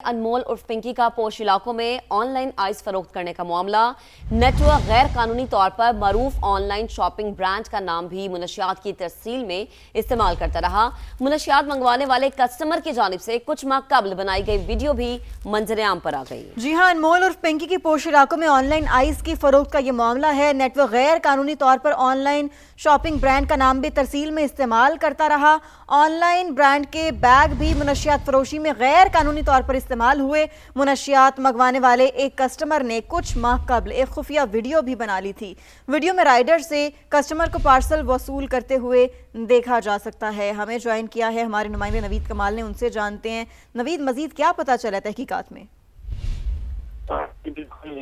अनमोल उर्फ पिंकी का पोश इलाकों में ऑनलाइन आइस फरोख्त करने का मामला। नेटवर्क गैर कानूनी तौर पर मरूफ ऑनलाइन शॉपिंग ब्रांड का नाम भी मुनशियात की तरसील में इस्तेमाल करता रहा। मुनशियात मंगवाने वाले कस्टमर की जानिब से कुछ माह कबल बनाई गई वीडियो भी मंजर आम पर आ गई। जी हाँ, अनमोल उर्फ पिंकी की पोश इलाकों में ऑनलाइन आइस की फरोख्त का ये मामला है। नेटवर्क गैर कानूनी तौर पर ऑनलाइन शॉपिंग ब्रांड का नाम भी तरसील में इस्तेमाल करता रहा। ऑनलाइन ब्रांड के बैग भी मुनशियात फरोशी में गैर कानूनी तौर पर इस्तेमाल हुए। मुनशियात मंगवाने वाले एक कस्टमर ने कुछ माह कबल एक खुफिया वीडियो भी बना ली थी। वीडियो में राइडर से कस्टमर को पार्सल वसूल करते हुए देखा जा सकता है। हमें ज्वाइन किया है हमारे नुमाइंदे नवीद कमाल ने, उनसे जानते हैं नवीद मजीद क्या पता चला तहकीकात में।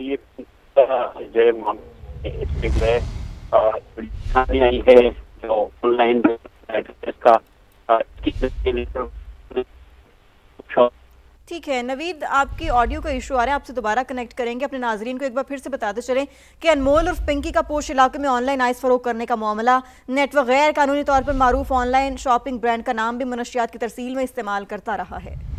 ये आई है जो ऑनलाइन का ठीक है नवीद, आपकी ऑडियो का इशू आ रहा है, आपसे दोबारा कनेक्ट करेंगे। अपने नाजरीन को एक बार फिर से बताते चलें कि अनमोल उर्फ पिंकी का पोश इलाके में ऑनलाइन आइस फरोख्त करने का मामला। नेटवर्क गैर कानूनी तौर पर मारूफ ऑनलाइन शॉपिंग ब्रांड का नाम भी मुनशियात की तरसील में इस्तेमाल करता रहा है।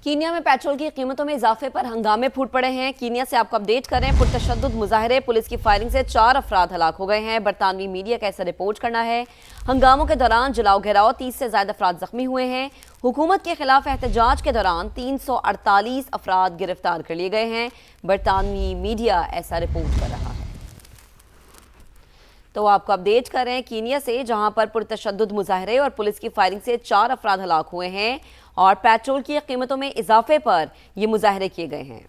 कीनिया में पेट्रोल की कीमतों में इजाफे पर हंगामे फूट पड़े हैं। कीनिया से आपको अपडेट करें, पुरतशद्दुद मुजाहरे, पुलिस की फायरिंग से 4 अफराद हलाक हो गए हैं। बरतानवी मीडिया का ऐसा रिपोर्ट करना है। हंगामों के दौरान जलाओ घेराव, 30 से ज्यादा अफराद जख्मी हुए हैं। हुकूमत के खिलाफ एहतजाज के दौरान 348 अफराद गिरफ्तार कर लिए गए हैं। बरतानवी मीडिया ऐसा रिपोर्ट कर रहा है। तो आपको अपडेट करें कीनिया से, जहां पर पुरतशद्दुद मुजाहरे और पुलिस की फायरिंग से 4 अफराद हलाक हुए हैं और पेट्रोल की कीमतों में इजाफे पर ये मुजाहरे किए गए हैं।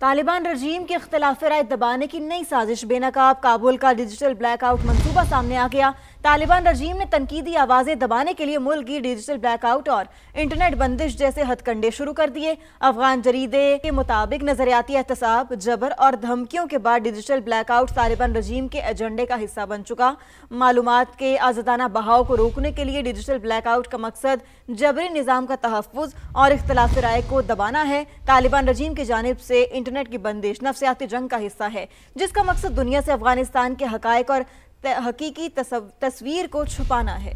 तालिबान रजीम के इख्तिलाफ राय दबाने की नई साजिश, बेनकाब काबुल का डिजिटल ब्लैकआउट मंसूबा सामने आ गया। तालिबान रजीम ने तनकीदी आवाज़ें दबाने के लिए मुल्क की डिजिटल ब्लैकआउट और इंटरनेट बंदिश जैसे हथकंडे शुरू कर दिए। अफगान जरीदे के मुताबिक नजरियाती एहतसाब, जबर और धमकियों के बाद डिजिटल ब्लैकआउट तालिबान रजीम के एजेंडे का हिस्सा बन चुका। मालूमात के आज़ादाना बहाव को रोकने के लिए डिजिटल ब्लैकआउट का मकसद जबरी निज़ाम का तहफ़्फ़ुज़ और इख्तिलाफ राय को दबाना है। तालिबान रजीम की जानिब से इंटरनेट की बंदिश नफ्सियाती जंग का हिस्सा है, जिसका मकसद दुनिया से अफगानिस्तान के हकायक और हकीकी तस्वीर को छुपाना है।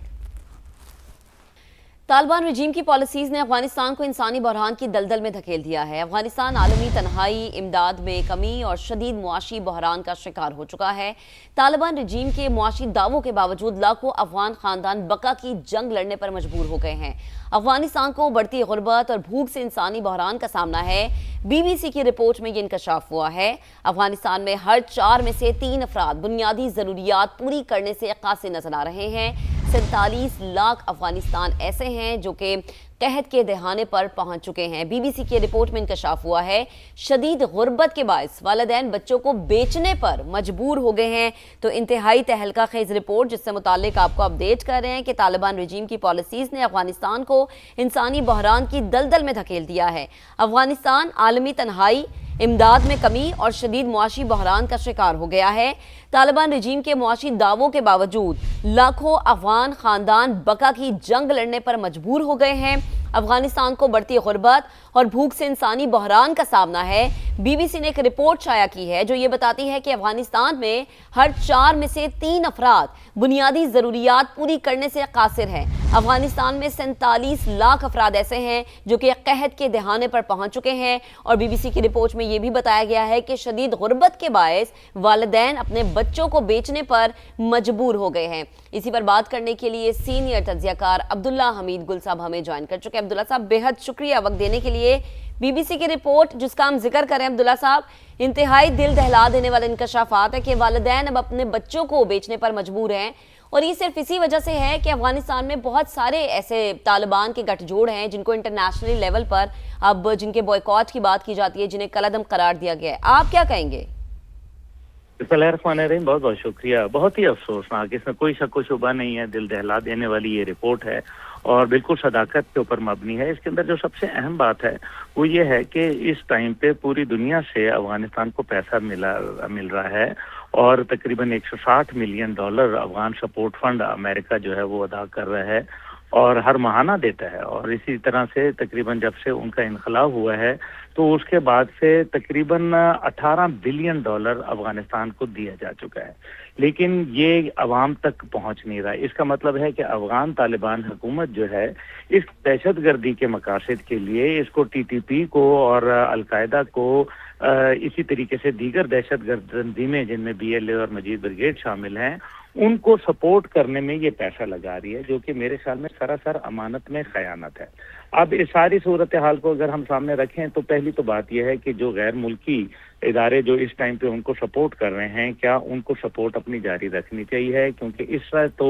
तालिबान रजीम की पॉलिसीज ने अफगानिस्तान को इंसानी बहरान की दलदल में धकेल दिया है। अफगानिस्तान आलमी तन्हाई, इमदाद में कमी और शदीद मुआशी बहरान का शिकार हो चुका है। तालिबान रजीम के मुआशी दावों के बावजूद लाखों अफगान खानदान बका की जंग लड़ने पर मजबूर हो गए हैं। अफगानिस्तान को बढ़ती गुर्बत और भूख से इंसानी बहरान का सामना है। BBC की रिपोर्ट में ये इंकशाफ हुआ है। अफगानिस्तान में हर 4 में से 3 अफराद बुनियादी ज़रूरियात पूरी करने से कासिर नजर आ रहे हैं। 47 लाख अफगानिस्तान ऐसे हैं जो कि कहत के दहाने पर पहुंच चुके हैं। BBC की रिपोर्ट में इंकशाफ हुआ है शदीद गुर्बत के बायस वालिदैन बच्चों को बेचने पर मजबूर हो गए हैं। तो इंतहाई तहलका खेज रिपोर्ट जिससे मुताल्लिक आपको अपडेट कर रहे हैं कि तालिबान रजीम की पॉलिसीज ने अफगानिस्तान को इंसानी बहरान की दलदल में धकेल दिया है। अफगानिस्तान आलमी तन्हाई, इमदाद में कमी और शदीद मुआशी बहरान का शिकार हो गया है। तालिबान रजीम के मुआशी दावों के बावजूद लाखों अफगान खानदान बका की जंग लड़ने पर मजबूर हो गए हैं। अफगानिस्तान को बढ़ती गुर्बत और भूख से इंसानी बहरान का सामना है। BBC ने एक रिपोर्ट शाया की है जो ये बताती है कि अफगानिस्तान में हर 4 में से 3 अफराद बुनियादी ज़रूरियात पूरी करने से कासिर हैं। अफगानिस्तान में 47 लाख अफराद ऐसे हैं जो कि कहत के दहाने पर पहुंच चुके हैं। और BBC की रिपोर्ट में यह भी बताया गया है कि शदीद गुर्बत के बायस वालिदैन अपने बच्चों को बेचने पर मजबूर हो गए हैं। इसी पर बात करने के लिए सीनियर तज्जियाकार अब्दुल्ला हमीद गुल साहब हमें ज्वाइन कर चुके हैं। अब्दुल्ला साहब, बेहद शुक्रिया वक्त देने के लिए। BBC की रिपोर्ट जिसका हम जिक्र करें अब्दुल्ला साहब, इंतहाई दिल दहला देने वाले इंकशाफात है कि वालिदैन अब अपने बच्चों को बेचने पर मजबूर हैं। और ये सिर्फ इसी वजह से है कि अफगानिस्तान में बहुत सारे ऐसे तालिबान के गठजोड़ हैं जिनको इंटरनेशनल लेवल पर अब जिनके बॉयकॉट की बात की जाती है, जिन्हें कलअदम करार दिया गया है। आप क्या कहेंगे? बिस्मिल्लाहिर्रहमानिर्रहीम, बहुत बहुत शुक्रिया। बहुत ही अफसोसनाक, इसमें कोई शक व शुबा नहीं है, दिल दहला देने वाली ये रिपोर्ट है और बिल्कुल सदाकत के ऊपर मबनी है। इसके अंदर जो सबसे अहम बात है वो ये है कि इस टाइम पे पूरी दुनिया से अफगानिस्तान को पैसा मिल रहा है और तकरीबन $160 million Afghan support fund America जो है वो अदा कर रहा है। اور ہر ماہانہ دیتا ہے، اور اسی طرح سے تقریباً جب سے ان کا انخلا ہوا ہے تو اس کے بعد سے تقریباً $18 بلین افغانستان کو دیا جا چکا ہے، لیکن یہ عوام تک پہنچ نہیں رہا۔ اس کا مطلب ہے کہ افغان طالبان حکومت جو ہے اس دہشت گردی کے مقاصد کے لیے اس کو ٹی ٹی پی کو اور القاعدہ کو اسی طریقے سے دیگر دہشت گرد تنظیمیں جن میں بی ایل اے اور مجید بریگیڈ شامل ہیں ان کو سپورٹ کرنے میں یہ پیسہ لگا رہی ہے، جو کہ میرے خیال میں سراسر امانت میں خیانت ہے۔ اب اس ساری صورتحال کو اگر ہم سامنے رکھیں تو پہلی تو بات یہ ہے کہ جو غیر ملکی ادارے جو اس ٹائم پہ ان کو سپورٹ کر رہے ہیں، کیا ان کو سپورٹ اپنی جاری رکھنی چاہیے، کیونکہ اس طرح تو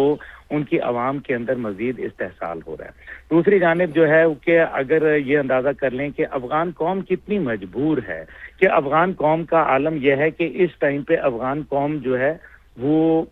ان کی عوام کے اندر مزید استحصال ہو رہا ہے۔ دوسری جانب جو ہے کہ اگر یہ اندازہ کر لیں کہ افغان قوم کتنی مجبور ہے، کہ افغان قوم کا عالم یہ ہے کہ اس ٹائم پہ افغان قوم جو ہے وہ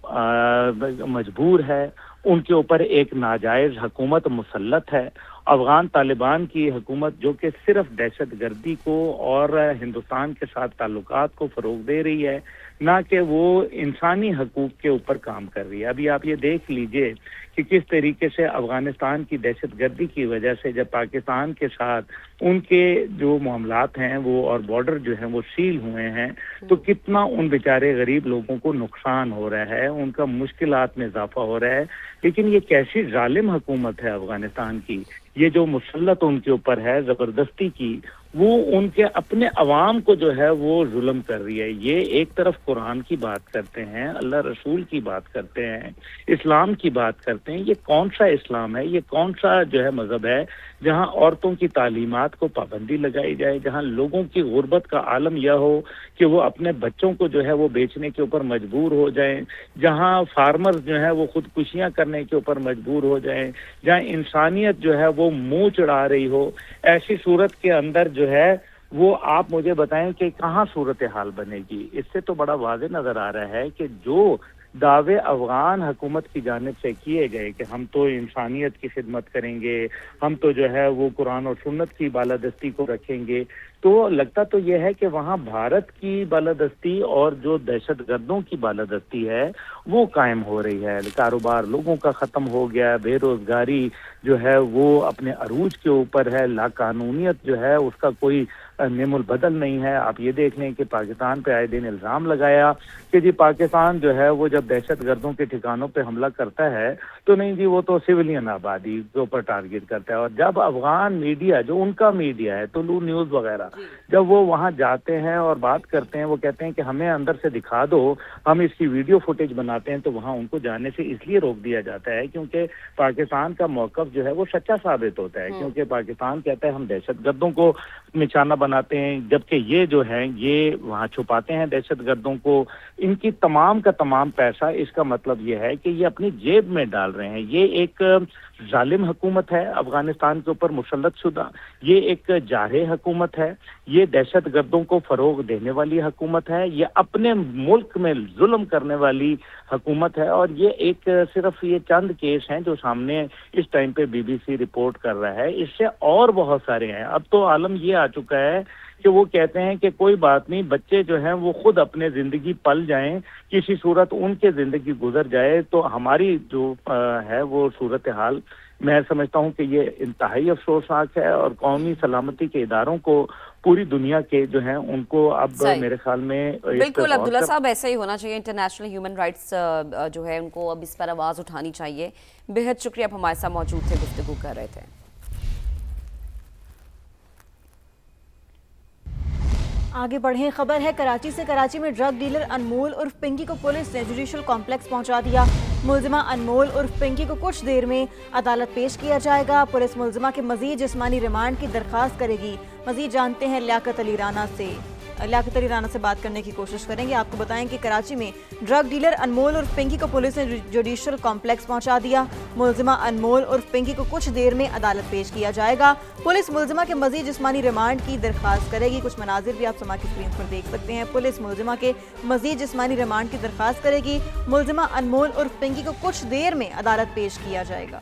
مجبور ہے، ان کے اوپر ایک ناجائز حکومت مسلط ہے۔ افغان طالبان کی حکومت جو کہ صرف دہشت گردی کو اور ہندوستان کے ساتھ تعلقات کو فروغ دے رہی ہے، نہ کہ وہ انسانی حقوق کے اوپر کام کر رہی ہے۔ ابھی آپ یہ دیکھ لیجئے کہ کس طریقے سے افغانستان کی دہشت گردی کی وجہ سے جب پاکستان کے ساتھ ان کے جو معاملات ہیں وہ اور بارڈر جو ہیں وہ سیل ہوئے ہیں تو کتنا ان بیچارے غریب لوگوں کو نقصان ہو رہا ہے، ان کا مشکلات میں اضافہ ہو رہا ہے۔ لیکن یہ کیسی ظالم حکومت ہے افغانستان کی، یہ جو مسلط ان کے اوپر ہے زبردستی کی، وہ ان کے اپنے عوام کو جو ہے وہ ظلم کر رہی ہے۔ یہ ایک طرف قرآن کی بات کرتے ہیں، اللہ رسول کی بات کرتے ہیں، اسلام کی بات کرتے ہیں۔ یہ کون سا اسلام ہے، یہ کون سا جو ہے مذہب ہے جہاں عورتوں کی تعلیمات کو پابندی لگائی جائے، جہاں لوگوں کی غربت کا عالم یہ ہو کہ وہ اپنے بچوں کو جو ہے وہ بیچنے کے اوپر مجبور ہو جائیں، جہاں فارمرز جو ہے وہ خودکشیاں کرنے کے اوپر مجبور ہو جائیں، جہاں انسانیت جو ہے وہ منہ چڑھا رہی ہو، ایسی صورت کے اندر جو ہے وہ آپ مجھے بتائیں کہ کہاں صورتحال بنے گی۔ اس سے تو بڑا واضح نظر آ رہا ہے کہ جو دعوے افغان حکومت کی جانب سے کیے گئے کہ ہم تو انسانیت کی خدمت کریں گے، ہم تو جو ہے وہ قرآن اور سنت کی بالادستی کو رکھیں گے، تو لگتا تو یہ ہے کہ وہاں بھارت کی بالادستی اور جو دہشت گردوں کی بالادستی ہے وہ قائم ہو رہی ہے۔ کاروبار لوگوں کا ختم ہو گیا، بے روزگاری جو ہے وہ اپنے عروج کے اوپر ہے، لاقانونیت جو ہے اس کا کوئی نیم البدل نہیں ہے۔ آپ یہ دیکھ لیں کہ پاکستان پہ آئے دن الزام لگایا کہ جی پاکستان جو ہے وہ جب دہشت گردوں کے ٹھکانوں پہ حملہ کرتا ہے تو نہیں جی وہ تو سویلین آبادی کے اوپر ٹارگٹ کرتا ہے، اور جب افغان میڈیا جو ان کا میڈیا ہے طلوع نیوز وغیرہ جب وہ وہاں جاتے ہیں اور بات کرتے ہیں، وہ کہتے ہیں کہ ہمیں اندر سے دکھا دو، ہم اس کی ویڈیو فوٹیج بناتے ہیں، تو وہاں ان کو جانے سے اس لیے روک دیا جاتا ہے کیونکہ پاکستان کا موقف جو ہے وہ سچا ثابت ہوتا ہے، کیونکہ پاکستان کہتا ہے ہم دہشت گردوں کو نشانہ بناتے ہیں، جبکہ یہ جو ہیں یہ وہاں چھپاتے ہیں دہشت گردوں کو۔ ان کی تمام کا تمام پیسہ، اس کا مطلب یہ ہے کہ یہ اپنی جیب میں ڈال رہے ہیں۔ یہ ایک ظالم حکومت ہے افغانستان کے اوپر مسلط شدہ، یہ ایک جارح حکومت ہے، یہ دہشت گردوں کو فروغ دینے والی حکومت ہے، یہ اپنے ملک میں ظلم کرنے والی حکومت ہے، اور یہ ایک صرف یہ چند کیس ہیں جو سامنے اس ٹائم پہ بی بی سی رپورٹ کر رہا ہے، اس سے اور بہت سارے ہیں۔ اب تو عالم یہ آ چکا ہے کہ وہ کہتے ہیں کہ کوئی بات نہیں، بچے جو ہیں وہ خود اپنے زندگی پل جائیں، کسی صورت ان کے زندگی گزر جائے تو ہماری جو ہے وہ صورتحال میں سمجھتا ہوں کہ یہ انتہائی افسوسناک ہے، اور قومی سلامتی کے اداروں کو پوری دنیا کے جو ہیں ان کو اب میرے خیال میں بالکل عبداللہ صاحب ایسا ہی ہونا چاہیے۔ انٹرنیشنل ہیومن رائٹس جو ہے ان کو اب اس پر آواز اٹھانی چاہیے۔ بہت شکریہ، آپ ہمارے ساتھ موجود تھے، گفتگو کر رہے تھے۔ آگے بڑھیں، خبر ہے کراچی سے۔ کراچی میں ڈرگ ڈیلر انمول عرف پنکی کو پولیس نے جوڈیشل کمپلیکس پہنچا دیا۔ ملزمہ انمول عرف پنکی کو کچھ دیر میں عدالت پیش کیا جائے گا۔ پولیس ملزمہ کے مزید جسمانی ریمانڈ کی درخواست کرے گی۔ مزید جانتے ہیں لیاقت علی رانا سے بات کرنے کی کوشش کریں گے۔ آپ کو بتائیں کہ کراچی میں ڈرگ ڈیلر انمول عرف پنکی کو پولیس نے جوڈیشل کمپلیکس پہنچا دیا۔ ملزمہ انمول عرف پنکی کو کچھ دیر میں عدالت پیش کیا جائے گا۔ پولیس ملزمہ کے مزید جسمانی ریمانڈ کی درخواست کرے گی۔ کچھ مناظر بھی آپ سما کی اسکرین پر دیکھ سکتے ہیں۔ پولیس ملزمہ کے مزید جسمانی ریمانڈ کی درخواست کرے گی۔ ملزمہ انمول عرف پنکی کو کچھ دیر میں عدالت پیش کیا جائے گا۔